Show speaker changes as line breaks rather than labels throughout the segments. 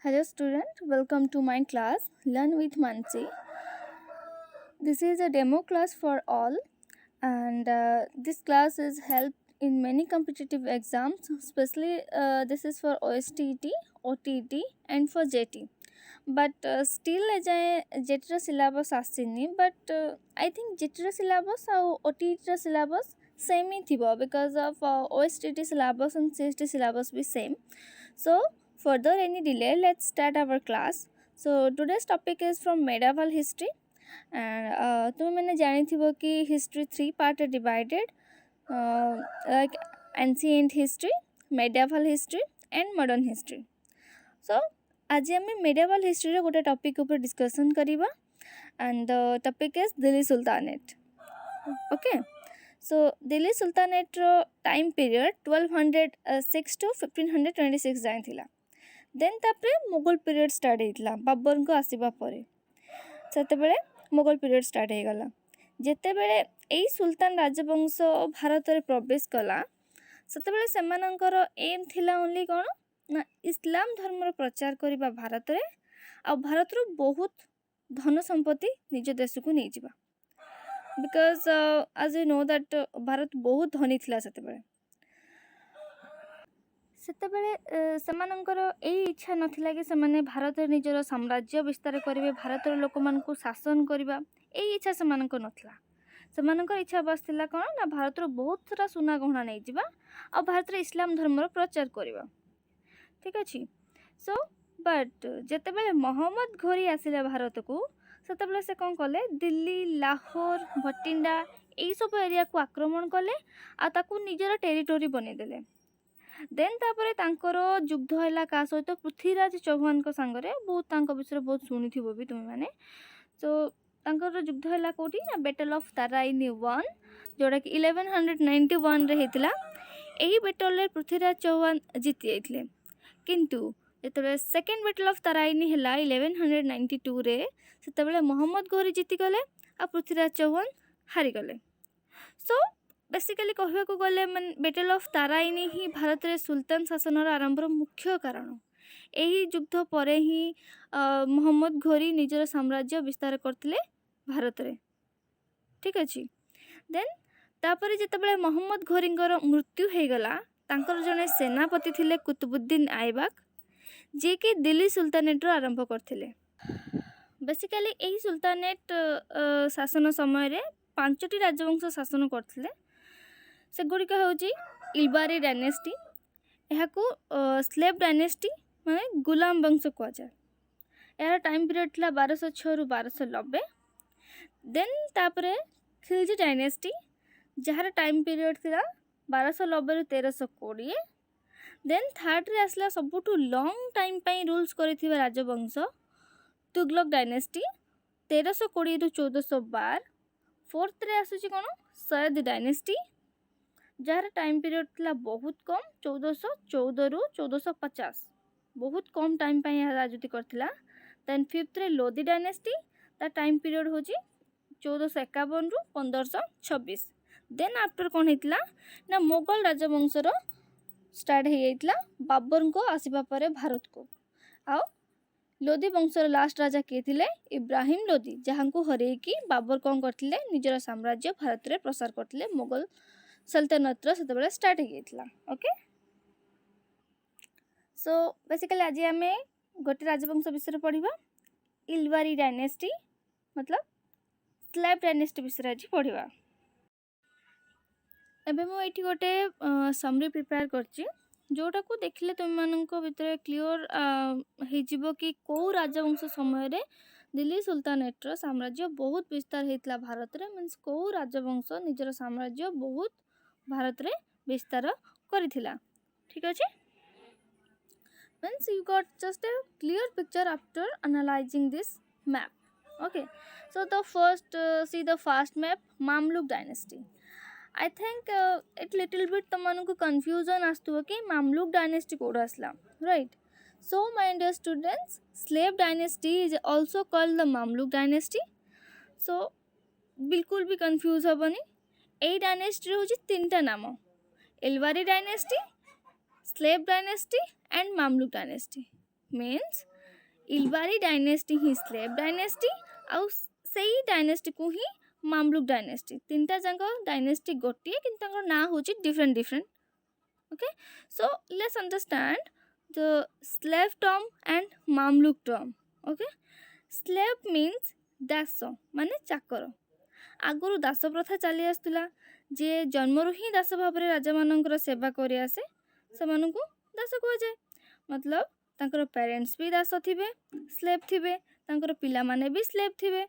Hello student, welcome to my class Learn with Mansi. This is a demo class for all and this class is helped in many competitive exams, especially this is for OSTET, OTET and for JT. But still एजाए JT syllabus आसीनी but I think JT syllabus और OTET syllabus same ही थिबो because of OSTET syllabus and CST syllabus भी same. So further any delay, let's start our class. So today's topic is from medieval history and तुम मैंने जानी थी वो कि history three part है divided like ancient history, medieval history and modern history. So आज आम medieval history रे गोटे टॉपिक ऊपर डिस्कशन करिबा and the topic is Delhi Sultanate. Okay. So Delhi Sultanate row time period 1206 to 1526 जाए थिला. Then तापरे मुगल पीरियड स्टार्ट होता बाबर को आसवा पर से मुगल पीरियड स्टार्ट हो गला जिते बेले यही सुल्तान राजवंश भारत में प्रवेश कला से एम थिला ओनली कौन ना इस्लाम धर्म प्रचार करने भारत में आ भारत बहुत धन संपत्ति निज देश को नहीं जावा बिकज आज यू नो दैट भारत बहुत धनी थिला सेमानंकर यही इच्छा नथिला कि सेमाने भारत निजर साम्राज्य विस्तार करेंगे भारत लोक मान शासन करवा यही इच्छा सेमानंकर नथिला सेमानंकर इच्छा बस थिला कौन ना भारत बहुत सारा सुना गहना नहीं जावा आ भारत इस्लाम धर्म प्रचार करवा ठीक अच्छे सो बट जिते मोहम्मद घोरी आसिले भारत को से कौन कले दिल्ली लाहौर भटिंडा यही सब एरिया को आक्रमण कले आताकू निजर टेरिटोरी बनईदेले देन तापरे तांकर युद्ध है क्या सहित पृथ्वीराज चौहान को सांगरे बहुत विषय बहुत शुणी भी तुम्हें मैंने सो तांकर युद्ध है कौटी ना बैटल ऑफ ताराइनी 1 जोड़ा कि 1191 रे हेतिला यही बैटल रे पृथ्वीराज चौहान जीति जाइथिले किंतु जेतबे सेकेंड बैटल ऑफ ताराइनी हैला 1192 रे सेतबेले मोहम्मद घोरी जीति गले आ पृथ्वीराज चौहान हारी गले सो बेसिकली कहवा को गले बैटल ऑफ ताराइनी ही भारत रे सुल्तान शासन आरंभर मुख्य कारण यही युद्ध पर ही मोहम्मद घोरी निजर साम्राज्य विस्तार करते भारत रे ठीक अच्छे देन तापर जितेबाला मोहम्मद घोरींकर मृत्यु हो गला तांकर जने सेनापति थिले कुतुबुद्दीन आइबक जे कि दिल्ली सुल्तानेट आरंभ करथिले बेसिकली यही सुल्तानेट शासन समय रे 5टी राजवंश शासन करथिले से गुड़िक हूँ इलबारी डायनेस्टी यहाँ को स्लेव डायनेस्टी माने गुलाम वंश कहुए यार टाइम पीरियड था 1206 रु 1290 देन तापरे खिलजी डायनेस्टी जार टाइम पीरियड था 1290 रु 1320 देन थर्ड रे आसला सबुठू लॉन्ग टाइम पाई रूल्स करथिबा राजवंश तुगलक डायनेस्टी 1320 रु 1412 फोर्थ रे आसुची कोन सैयद डायनेस्टी जार टाइम पीरियड था बहुत कम 1414 रु 1450 बहुत कम टाइम पे राजनीति करथिला देन फिफ्थ रे लोधी डायनेस्टी ता टाइम पीरियड हो 1451 रु 1526 देन आफ्टर कौन होता ना मोगल राजवंशर स्टार्ट हो जाता बाबर को आसवा पर भारत को आ लोधी वंशर लास्ट राजा किए थे इब्राहिम लोधी जहाँ को हरैकी बाबर कौन करते निजर साम्राज्य भारत में प्रसार करते मोगल सल्तनत से स्टार्ट हो जाता ओके सो बेसिकली आज आम गोटे राजवंश विषय पढ़ा इलबारी डायनेस्टी मतलब स्लेव डायनेस्टी विषय आज पढ़ा एबे मु एठी गोटे समरी प्रिपेयर करची जोटा को देखले तुम मानक भितर क्लियर हो कि कौ राजवंश समय रे दिल्ली सुल्तानेट साम्राज्य बहुत विस्तार होता भारत में मीन्स कौ राजवंश निजर साम्राज्य बहुत भारत रे विस्तार करिथिला ठीक अच्छे means you got just a clear picture after analyzing this map okay so the first see the first map Mamluk dynasty I think it little bit तमनको confusion आस्तुव कि Mamluk dynasty कोड आसला right so my dear students slave dynasty is also called the Mamluk dynasty so बिल्कुल भी confuse हबनी ए dynasty हूँ 3टा नाम Ilbari dynasty slave dynasty and Mamluk dynasty means Ilbari dynasty he slave dynasty आउ सेई dynasty को ही Mamluk dynasty तीनटा जाक डायनेस्टी गोटे कि ना हूँ different different okay so let's understand the slave term and Mamluk term okay slave means दास माने चाकर आगुरु दास प्रथा चली आसुला जे जन्मरु ही दास भाव राजा मानकर सेवा कर आसे से दास कह जाए मतलब तांकर पेरेंट्स भी दास थिबे स्लेव थिबे तांकर पिला माने भी स्लेव थिबे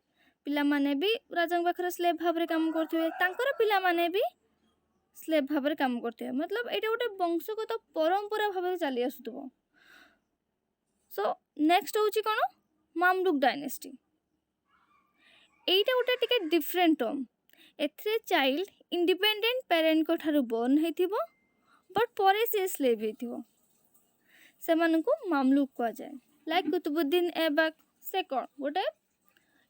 पिला माने भी राजा पाखरे स्लेव भाव काम करथिबे तांकर पिला माने भी स्लेव भाव काम करथिबे मतलब एटा गोटे वंशगत परंपरा भाव चली आसुथबो सो नेक्स्ट होची कोन मामलुक डायनेस्टी एटा गोटे टिके डिफरेंट टर्म एथरे चाइल्ड इंडिपेंडेंट पेरेंट को ठारू बोर्न हेथिबो बट परे से स्लेव हेथिबो से मानकु मामलुक कह जाए लाइक कुतुबुद्दीन ऐबक से कौन गोटे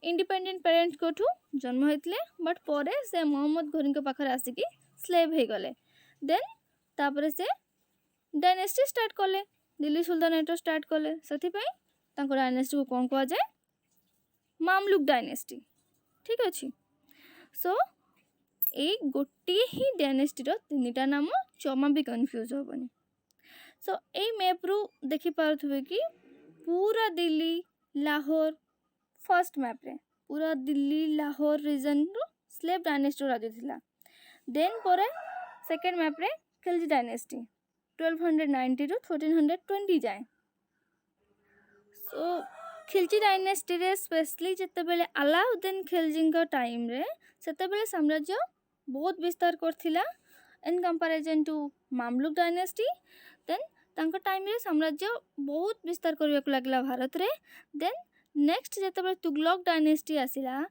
इंडिपेंडेंट पेरेंट्स को ठू जन्म होते बट परे से मोहम्मद घोरी पाखे आसिकी स्लेव हो गले देन तापर से डायनेस्टी स्टार्ट कले दिल्ली सुल्तानेट स्टार्ट कले से डायनेस्टी को कौन कह जाए मामलुक डायनेस्टी ठीक अच्छे सो ये गोटे ही डायनेस्टी तीन नाम जमा भी कन्फ्यूज हेनी सो ये मैप रु देखि पारुथबे कि पूरा दिल्ली लाहौर फर्स्ट मैप रे पूरा दिल्ली लाहौर रीजन रु स्लेव डायनेस्टी राज्य थिला देन परे सेकंड मैप रे खिलजी डायनेस्टी 1290 रु 1320 जाए सो खिलजी डायनेस्टी रे स्पेशली जते बेले अलाउद्दीन खिलजी का टाइम रे सेते बेले साम्राज्य बहुत विस्तार करथिला in comparison to Mamluk dynasty then तांको टाइम रे साम्राज्य बहुत विस्तार करबा को लागला भारत रे देन नेक्स्ट जते बेले तुगलक डायनेस्टी आसिला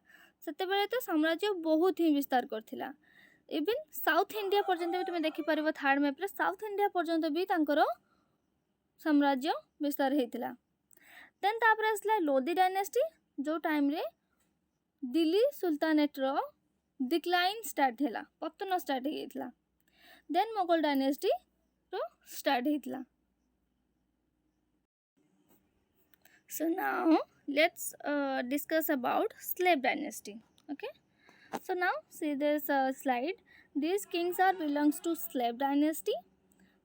सेते बेले तो साम्राज्य बहुत ही विस्तार करथिला इवन साउथ इंडिया पर्यंत भी तुम देखि परबो थर्ड मैप रे साउथ इंडिया पर्यंत भी तांकर साम्राज्य विस्तार हेतिला देन तापर आसला लोधी डायनेस्टी जो टाइम रे दिल्ली सुल्तानेट रो डिक्लाइन स्टार्ट हैला पतन स्टार्ट हेतिला देन मुगल डायनेस्टी रो स्टार्ट हेतिला so now let's discuss about slave dynasty okay so now see this slide these kings are belongs to slave dynasty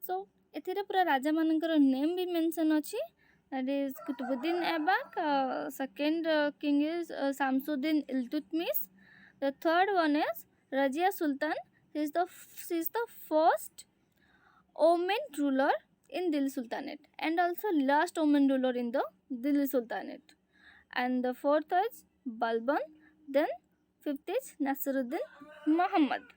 so एथिरे पूरा राजा मानकर नेम भी मेंशन अछि that is Qutbuddin Aibak second king is Samsuddin Iltutmish the third one is Razia Sultan she is the first Oman ruler in Delhi Sultanate and also last Oman ruler in the Delhi Sultanate and the fourth is Balban then fifth is Nasiruddin Muhammad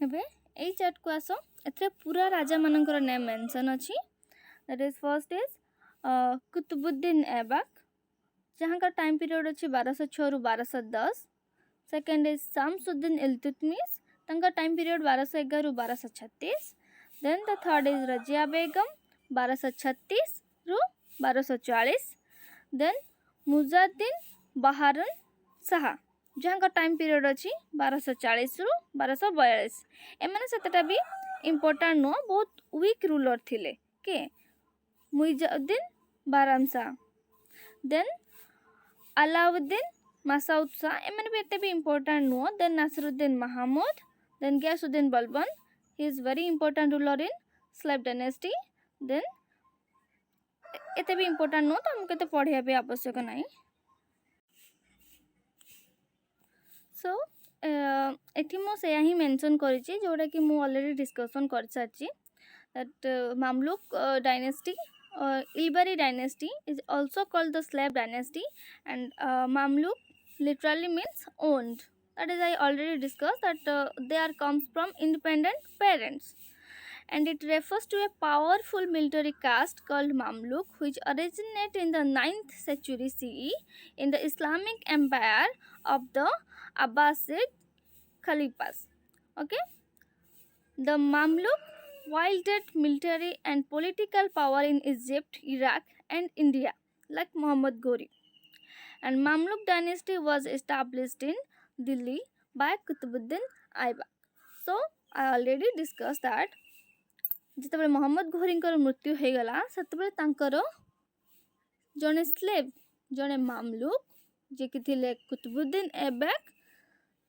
एबे ए chart को आसो एथे पूरा राजा मानकर name mention अछि that is first is Qutbuddin Aibak जहां का टाइम पीरियड अछि 1206 रु 1210 सेकंड इज शामसुद्दीन इल्तुतमिश तंका टाइम पीरियड 1211 रु 1236 then the third is Razia Begum 1236 रु 1240 देन मुजाद्दीन बहारुन शाह जहाँ का टाइम पीरियड अच्छी 1240 रु 1242 एमाने सेटा भी इम्पोर्टेंट नुह बहुत वीक रूलर थिले के मुइजुद्दीन बाराम शाह देन अलाउद्दीन मसऊद शाह एमाने भी एते भी इम्पोर्टेंट नुह then Nasiruddin Mahmud then Ghiyasuddin Balban he is very important ruler in slave dynasty then एते भी इम्पोर्टेंट नुह तो हमके तो पढ़िया भी आवश्यक नहीं सो एठी मो से ही मेंशन करिछि जोडा कि मो ऑलरेडी डिस्कशन कर सारछि that Mamluk dynasty Ilbari dynasty is also called the slave dynasty and Mamluk literally means owned that is I already discussed that they are comes from independent parents and it refers to a powerful military caste called Mamluk which originated in the 9th century CE in the Islamic empire of the Abbasid Caliphs. Okay, the Mamluk wielded military and political power in Egypt, Iraq and India like Muhammad Ghori and Mamluk dynasty was established in Delhi by Qutbuddin Aibak. So I already discussed that ଯେତେବେଳେ ମହମ୍ମଦ ଘୋରୀଙ୍କର ମୃତ୍ୟୁ ହେଇଗଲା ସେତେବେଳେ ତାଙ୍କର ଜଣେ slave ଜଣେ ମାମଲୁକ୍ ଯିଏକି ଥିଲେ କୁତୁବୁଦ୍ଦିନ ऐबक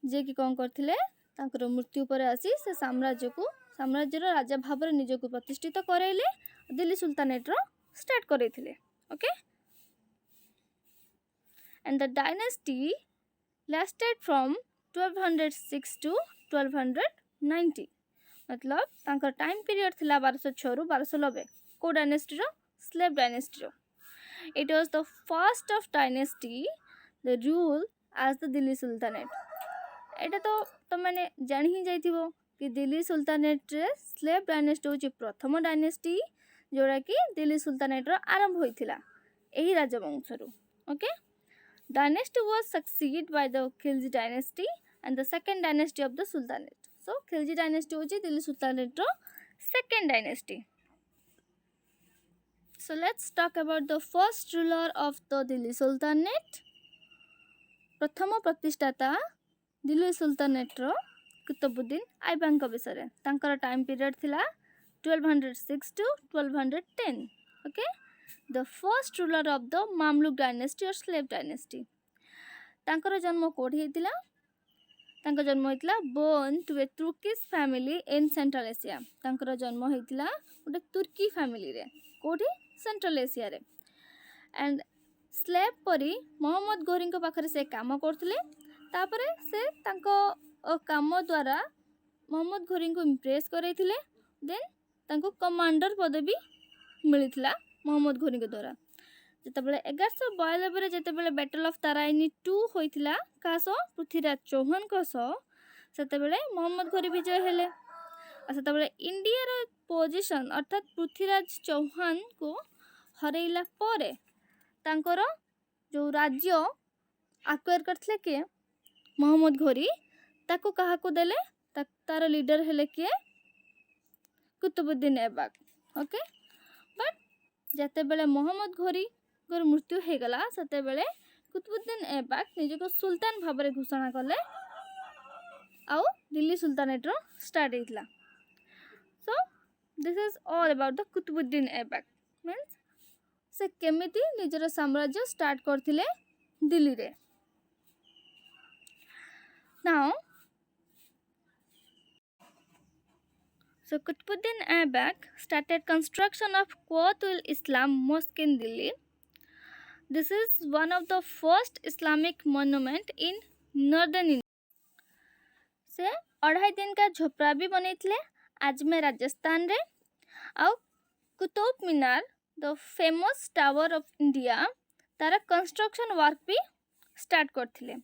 ଯିଏକି କ'ଣ କରିଥିଲେ ତାଙ୍କର ମୃତ୍ୟୁ ପରେ ଆସି ସେ ସାମ୍ରାଜ୍ୟର ରାଜା ଭାବରେ ନିଜକୁ ପ୍ରତିଷ୍ଠିତ କରାଇଲେ ଦିଲ୍ଲୀ ସୁଲତାନେଟ୍ର ଷ୍ଟାର୍ଟ କରାଇଥିଲେ okay and the dynasty lasted from 1206 to 1290 मतलब तांकर टाइम पीरियड थिला 1206 रु 1290 को डायनेस्टी रो स्लेव डायनेस्टी रो it was the first of dynasty the rule as the Delhi sultanate एटा तो मैंने जान ही जाइथिबो कि दिल्ली सुल्तानेट रे स्लेव डायनेस्टी होची प्रथम डायनेस्टी जोड़ा कि दिल्ली सुल्तानेट रो आरंभ होइथिला एही राजवंश रु okay dynasty was succeeded by the Khilji dynasty and the second dynasty of the sultanate. So Khilji dynasty होची Delhi sultanate row second dynasty. So let's talk about the first ruler of the Delhi Sultanate. प्रथम प्रतिष्ठाता Delhi sultanate रो कुतुबुद्दीन ऐबक विषय तांकर time period थिला 1206 to 1210 okay the first ruler of the Mamluk dynasty or slave dynasty तांकर जन्म कोठी हेतिला तांकर जन्म हेतिला born to a Turkish family in Central Asia तांकर जन्म हेतिला उटे तुर्की फैमिली रे कोठी सेंट्रल एशिया रे एंड स्लेव परी मोहम्मद घोरी को पाखरे से काम करथिले तापरे से तांको काम द्वारा मोहम्मद घोरी को इम्प्रेस करैथिले देन तांको कमांडर पदवी मिलिथिला मोहम्मद घोरी के द्वारा जेतेबेले 1192 रे जेतेबेले बैटल ऑफ तराइनी 2 होइथिला कासो पृथ्वीराज चौहान को सो सेतेबेले मोहम्मद घोरी विजय हेले सेतेबेले इंडिया रो पोजीशन अर्थात पृथ्वीराज चौहान को हरैला परे तांकर जो राज्य आक्वायर करथिले के मोहम्मद घोरी ताको कहा को देले तार लीडर हेले के कुतुबुद्दीन ऐबक ओके बट जते बेले मोहम्मद घोरी गोर मृत्यु हे गला सते बेले कुतुबुद्दीन ऐबक निजको सुल्तान भाबरे घोषणा करले आउ दिल्ली सुल्तानेट रो स्टार्ट हेतला so this is all about the Qutbuddin Aibak means से केमिति निजर साम्राज्य स्टार्ट करथिले दिल्ली रे now so Qutbuddin Aibak started construction of Quwwatul Islam Mosque in Delhi. This is one of the first Islamic monument in northern India. से 2.5 दिन का झोपड़ा भी बनैथिले अजमेर राजस्थान रे आउ Qutub Minar the famous tower of India तार कंस्ट्रक्शन वर्क भी स्टार्ट करथिले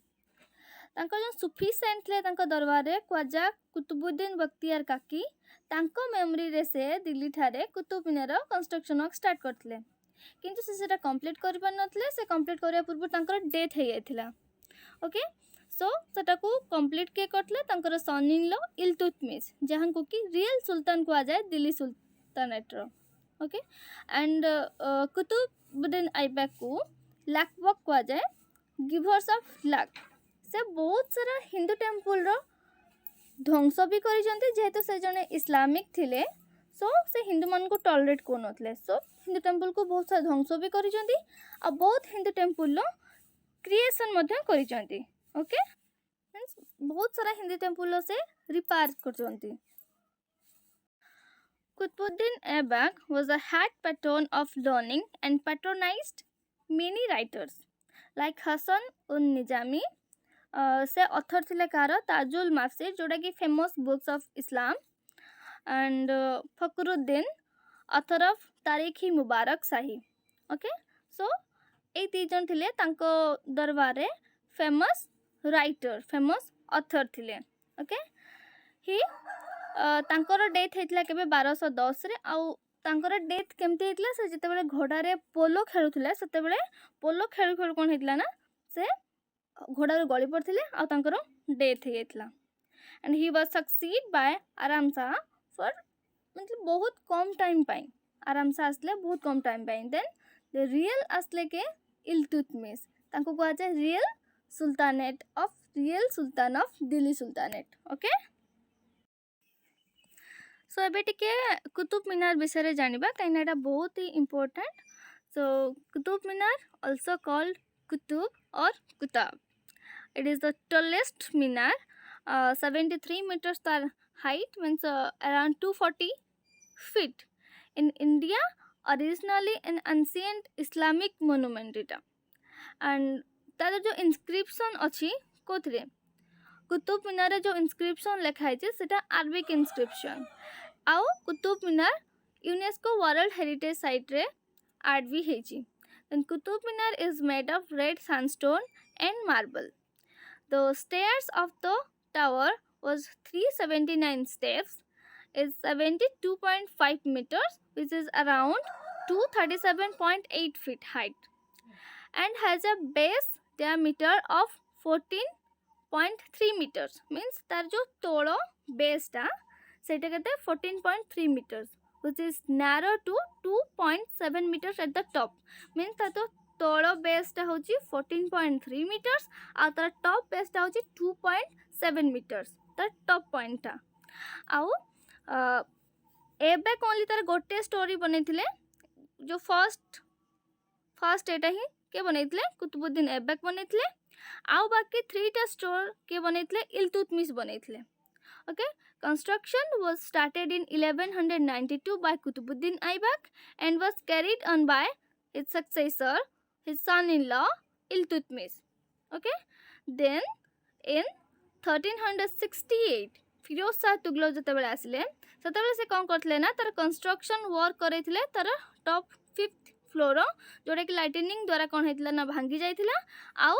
तांको जो सुफी सेंट थे तांको दरबार रे ख्वाजा कुतुबुद्दीन बख्तियार काकी तांको मेमोरी रे से दिल्ली ठारे Qutub Minar construction work start करथिले किंतु से सेटा कंप्लीट करि पार नथले से कंप्लीट करिया पूर्व तांकर डेथ हे जायथिला ओके सो सेटा को कंप्लीट के करथले तांकर सन इन लॉ इल्तुतमिश जहां को कि रियल सुल्तान को आ जाए दिल्ली सुल्तानेट रो ओके एंड कुतुबुद्दीन ऐबक को लाकबक को आ जाए गिवर्स ऑफ लक से बहुत सारा हिंदू टेम्पल रो ध्वंस भी करिसंते जेहेतु से जने इस्लामिक थिले सो से हिंदू मन को टॉलरेट को नथले सो हिंदू टेम्पल को बहुत सारा ध्वंस भी करिसंती आ बहुत हिंदू टेम्पल रो क्रिएशन मध्य करिसंती ओके मींस बहुत सारा हिंदू टेम्पल से repair करसंती Qutbuddin Aibak was a head patron of learning and patronized many writers like Hasan un-Nizami से ऑथर थिले कार ताजुल माफसिर जोड़ा कि famous books of Islam and Fakhruddin author of तारीख ही मुबारक शाही ओके सो ए ती जन थिले तांको दरबार रे फेमस राइटर फेमस ऑथर थिले ओके ही तांकर डेथ हेतला केबे 1210 रे आउ तांकर डेथ केमते हेतला से जते बेले घोड़ा रे पोलो खेलुथिले सते बेले पोलो खेल खेल कोन हेतला ना से घोड़ा रे गली पड़थिले आ तांकर डेथ हे गेतला and he was succeed by Aram Shah for मतलब बहुत कम टाइम पाई आराम शाह असले बहुत कम टाइम पाई देन द रियल असले के इल्तुतमिश तांको को आजे real sultan of Delhi sultanate okay so एबे टिके कुतुब मीनार विषय जानिबा कहीं एटा बहुत ही important. So Qutub Minar also called Qutub or Kutab. It is the tallest minar, 73 meters tar height, means around 240 feet in India, originally an ancient Islamic monument এটা। and तार जो inscription अच्छी कोथरे कुतुब मीनार जो inscription लिखा है सेटा अरबिक inscription। आउ कुतुब मीनार यूनेस्को वर्ल्ड हेरिटेज साइट रे ऐड भी हेची। then Qutub Minar is made of red sandstone and marble. The stairs of the tower was 379 steps, is 72.5 meters, which is around 237.8 feet height, and has a base diameter of 14.3 meters. Means तार जो तोड़ो base टा सेटा कहते 14.3 meters, which is narrow to 2.7 meters at the top. Means तार तो तोड़ो base टा होची 14.3 meters और तार top base टा होची 2.7 meters तार top point टा। आउ एबे कोनली तार गोटे स्टोरी बनेथिले जो फर्स्ट एटा ही के बनेथिले कुतुबुद्दीन ऐबक बनेथिले। आउ बाकी 3टा स्टोर के बनेथिले इल्तुतमिश बनेथिले। Okay, construction was started in 1192 by Qutbuddin Aibak and was carried on by his successor, his son-in-law Iltutmish. Okay, then in 1368 Firoz Shah Tughlaq जतबेले आसिले सेतबेले से कोन करथिले ना तार कंस्ट्रक्शन वर्क करैथिले तार टॉप 5th फ्लोर जोटा कि लाइटनिंग द्वारा कोन हेतिला ना भांगी जाइथिला आउ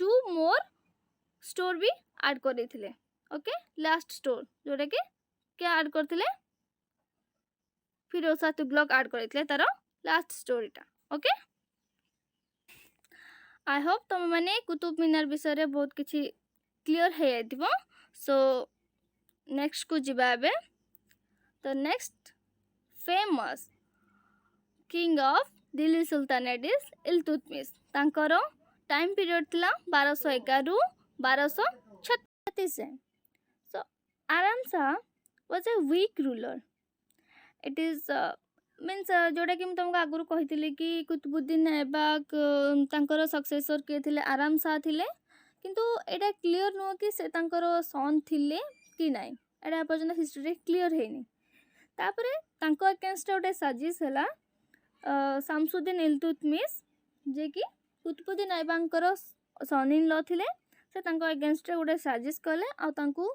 2 मोर स्टोर भी ऐड करैथिले। ओके, लास्ट स्टोर जोटा कि क्या ऐड करथिले फिरोज शाह तुगलक ऐड करैथिले तार लास्ट स्टोरीटा। ओके, आई होप तुम माने कुतुब मीनार विषय रे बहुत किछि क्लियर हे आइथिबो। सो नेक्स्ट को जिबा बे the next famous king of Delhi sultanate is Iltutmish. तांकर टाइम पीरियड थिला 1211 रु 1236 से। So Aram Shah was a weak ruler. It is means जोटा कि तुमको आगुरी कही कि कुतुबुद्दीन ऐबक तांकर सक्सेसर किए थिले आराम शाह थिले, किंतु एटा क्लियर नुह कि से तांकर सन थिले कि नाई, एटा पर्यंत हिस्ट्री क्लियर हेनी। तापरे तांको अगेंस्ट गोटे साजिश हैला शामसुद्दीन इल्तुतमिश जे कि कुतुबुद्दीन ऐबकर सन इन लॉ थिले। से तांको अगेंस्ट गोटे साजिश कले आ तांको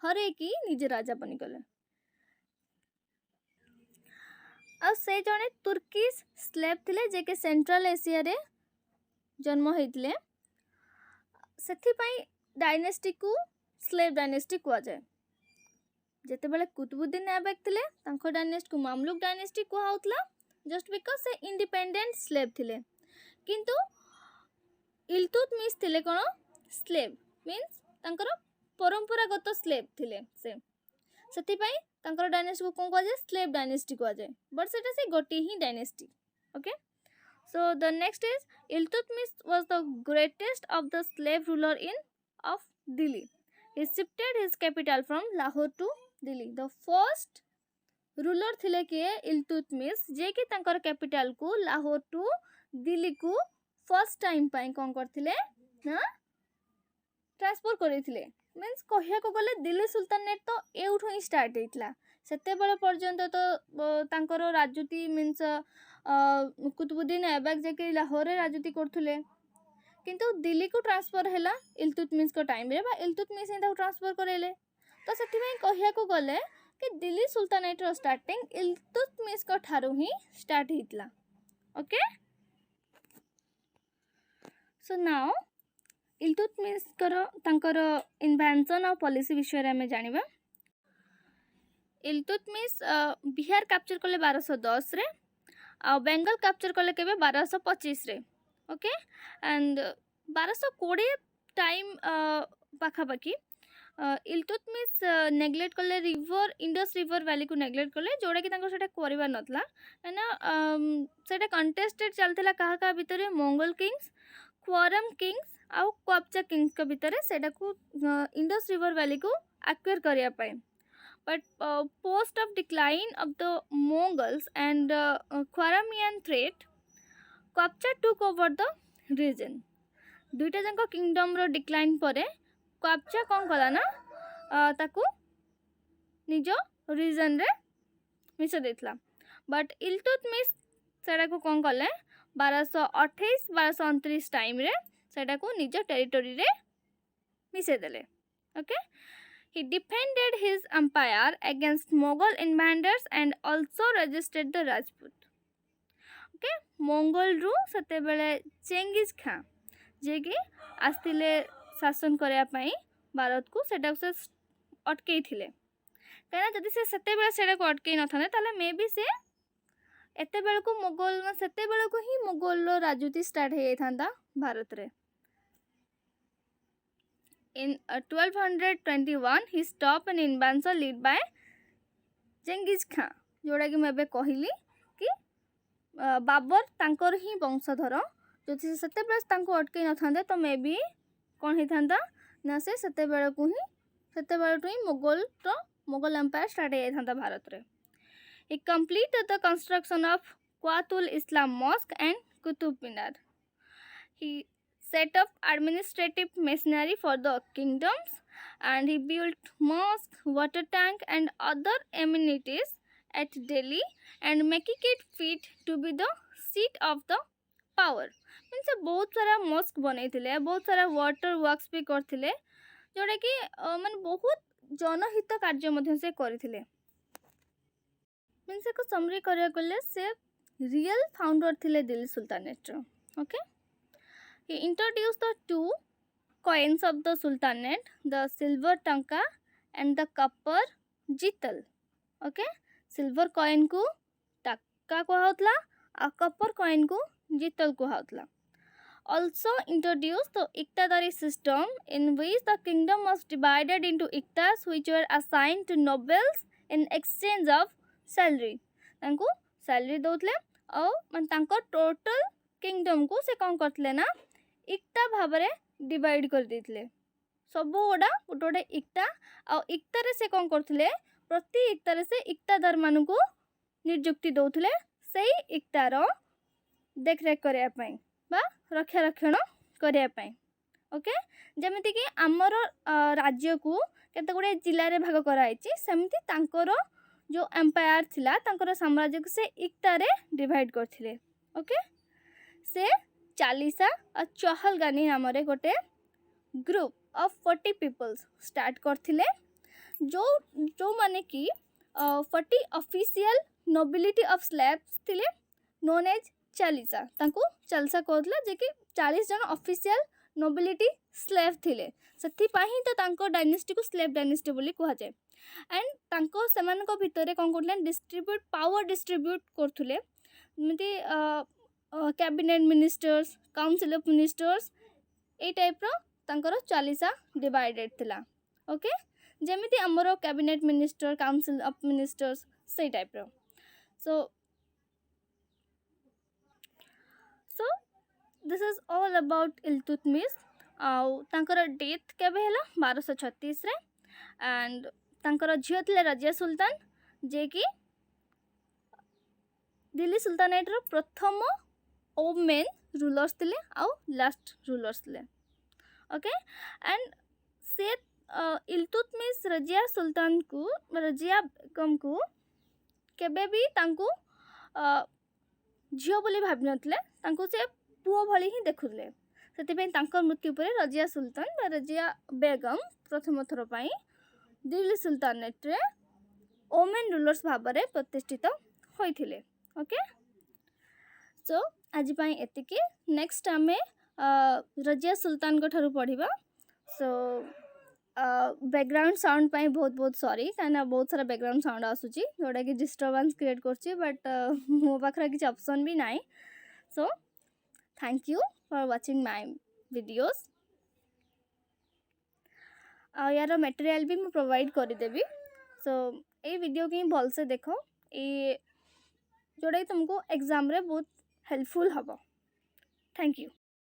हरे कि निजे राजा बनी गले। आ से जने तुर्किश स्लेव थिले जे के सेंट्रल एशिया रे जन्म होइतले। सेथि पई डायनेस्टी को स्लेव डायनेस्टी कुआ जाय। जेते बेले कुतुबुद्दीन ऐबक थिले तांको डायनेस्टी को मामलुक डायनेस्टी कुआ होतला जस्ट बिकॉज से इंडिपेंडेंट स्लेव थिले। किंतु इल्तुतमिश थिले कोन स्लेव, मींस तांकर परंपरागत स्लेव थिले से। सेथि पई तांकर डायनेस्टी को कोन कुआ जाय स्लेव डायनेस्टी कुआ जाय, बट सेटा से गोटी ही dynasty. Okay, so the next is Iltutmish was the greatest of the slave ruler of Delhi. He shifted his capital from Lahore to Delhi. The first ruler थिले के इल्तुतमिश जे कि तांकर कैपिटल को लाहौर टू दिल्ली को फर्स्ट टाइम पाई कोन करथिले ना transfer करिथिले। Means कहिया को गले दिल्ली सुल्तानेट तो एउठो ही स्टार्ट हेतला। सेते बेले पर्यंत तो तांकर राजूती मींस कुतुबुद्दीन ऐबक जे कि लाहौर रे राजूती करथुले, किंतु दिल्ली को ट्रांसफर हैला इल्तुतमिश को टाइम रे बा इल्तुतमिश ही ताको ट्रांसफर करेले। तो सेति में कहिया को गले कि दिल्ली सुल्तानेट रो स्टार्टिंग इल्तुतमिश को ठारो ही स्टार्ट हेतला। ओके, सो नाउ इल्तुतमिश करो तांकर इन्वेंशन और पॉलिसी विषय रे हमें जानिबा। इल्तुतमिश बिहार कैप्चर कले 1210 रे आ बेंगल कैप्चर कले केबे 1225 रे। ओके, एंड 1220 टाइम पाखा पाखी इल्तुतमिश नेग्लेक्ट कले रिवर इंडस रिवर वैली को नेग्लेक्ट कले जोड़ा कि तांको सेटा करिबा नथला ना। सेटा कंटेस्टेड चलतला कहा कहा भितर मंगोल किंग्स, ख्वारम किंग्स आ क्वाबचा किंग्स के भितर सेटा को इंडस रिवर वैली को एक्वायर करिया पाए। but post of decline of the Mongols and Khwaramian threat, Kapcha took over the region. दुईटा जाक किंगडम रो डिक्लाइन परे काप्चा कौन कला ना ताकू निज रीजन रे मिस देथला बट इल्तुतमिश सेटा को कौन कले 1228 1229 टाइम रे सेटा को निज टेरिटोरी रे मिसे देले okay he defended his empire against Mughal invaders and also resisted the Rajput okay Mongol रु सते बेले चेंगिज खां जे कि आस्तिले शासन करया पई भारत को सेटा से अटकई थिले कहना जदि से सते बेले सेटा को अटकई न थाने ताले मे बी से एते बेले को मुगल सेते बेले को ही मुगल रो राजनीति स्टार्ट हे थांदा भारत रे in 1221 he stopped an invasion led by Genghis Khan जोड़ा कि मैं कहली कि बाबर तांकर ही वंशधर जो सेते बेले तांको अटकई न थांदे तो मे बी कौन ही थांदा ना से सेते बेले को ही सेते बेले तो ही मुगल एम्पायर स्टार्ट हे थांदा भारत रे he completed the construction of Quatul Islam Mosque and Qutub Minar he set up administrative machinery for the kingdoms and he built mosque, water tank and other amenities at Delhi and making it fit to be the seat of the power. Means बहुत सारा Musk बनई बहुत सारा water works भी करथिले जोड़ा कि माने बहुत जनहित कार्य मध्य से करथिले मीन्स को समरी करिया गले से रियल फाउंडर थिले Delhi sultanate okay he introduced the two coins of the sultanate the silver tanka and the copper jital okay silver coin को टक्का कहउतला आ copper coin को jital कहउतला also introduced the iktadari system in which the kingdom was divided into iktas which were assigned to nobles in exchange of salary तांको salary दउतले और मन तांको total kingdom को से कौन करतले ना इक्ता भाबरे डिवाइड कर देथिले सब गोडा गोटे गोटे इक्ता आ इक्तारे से कौन करथिले प्रति इक्तारे से इक्तादार मानु को नियुक्ति दउथिले सेही इक्तार देखरेख करिया पई बा रक्षा रक्षण करिया पई ओके जेमिति कि हमर राज्य को केते गुडे जिल्ला रे भाग कराइछि सेमिति तांकर जो एम्पायर थिला तांकर साम्राज्य को से इक्तारे डिवाइड करथिले ओके से चालीसा और चहलगानी नाम रे गोटे ग्रुप ऑफ 40 पीपल्स स्टार्ट करथिले जो जो माने कि 40 ऑफिशियल नोबिलिटी ऑफ स्लैब्स थिले नोन एज चालीसा तांको चालीसा कहथले जे कि 40 जन ऑफिशियल नोबिलिटी स्लेव थिले सेथि पाही तो तांको डायनेस्टी को स्लेव डायनेस्टी बोली कहा जाय एंड तांको सेमान को भितरे कोन करले डिस्ट्रीब्यूट पावर डिस्ट्रीब्यूट करथुले मिति cabinet ministers council of ministers a type रो तांकर चालीसा डिवाइडेड थिला ओके जेमिति हमरो cabinet minister council of ministers से टाइप रो so this is all about Iltutmish आउ तांकर डेथ केबे हला 1236 रे एंड तांकर झियो थिले रजिया सुल्तान जे कि दिल्ली सुल्तानेट रो प्रथम मेन रूलर्स थिले आउ लास्ट रूलर्स थिले ओके एंड से इल्तुतमिश रजिया सुल्तान को रजिया बेगम को केबे भी तांको झियो बोली भाबि नथले तांको से पुओ भली ही देखुले सेति पे तांकर मृत्यु पर रजिया सुल्तान रजिया बेगम प्रथम थर पई दिल्ली सुल्तानेट रे ओमेन रूलर्स भाबरे प्रतिष्ठित होइथिले ओके सो आज पाई एतिके नेक्स्ट आमे रजिया सुल्तान को ठारू पढ़िबा सो बैकग्राउंड साउंड पाई बहुत बहुत सॉरी काना बहुत सारा बैकग्राउंड साउंड आसुची जोड़ा कि डिस्टर्बेंस क्रिएट करची बट मो पाखरा किछ ऑप्शन भी नाही so thank you for watching my videos यार मटेरियल भी मैं प्रोवाइड कर देबी सो ए वीडियो के भल से देखो ए जोड़ा तुमको एग्जाम रे बहुत हेल्पफुल हबो थैंक यू।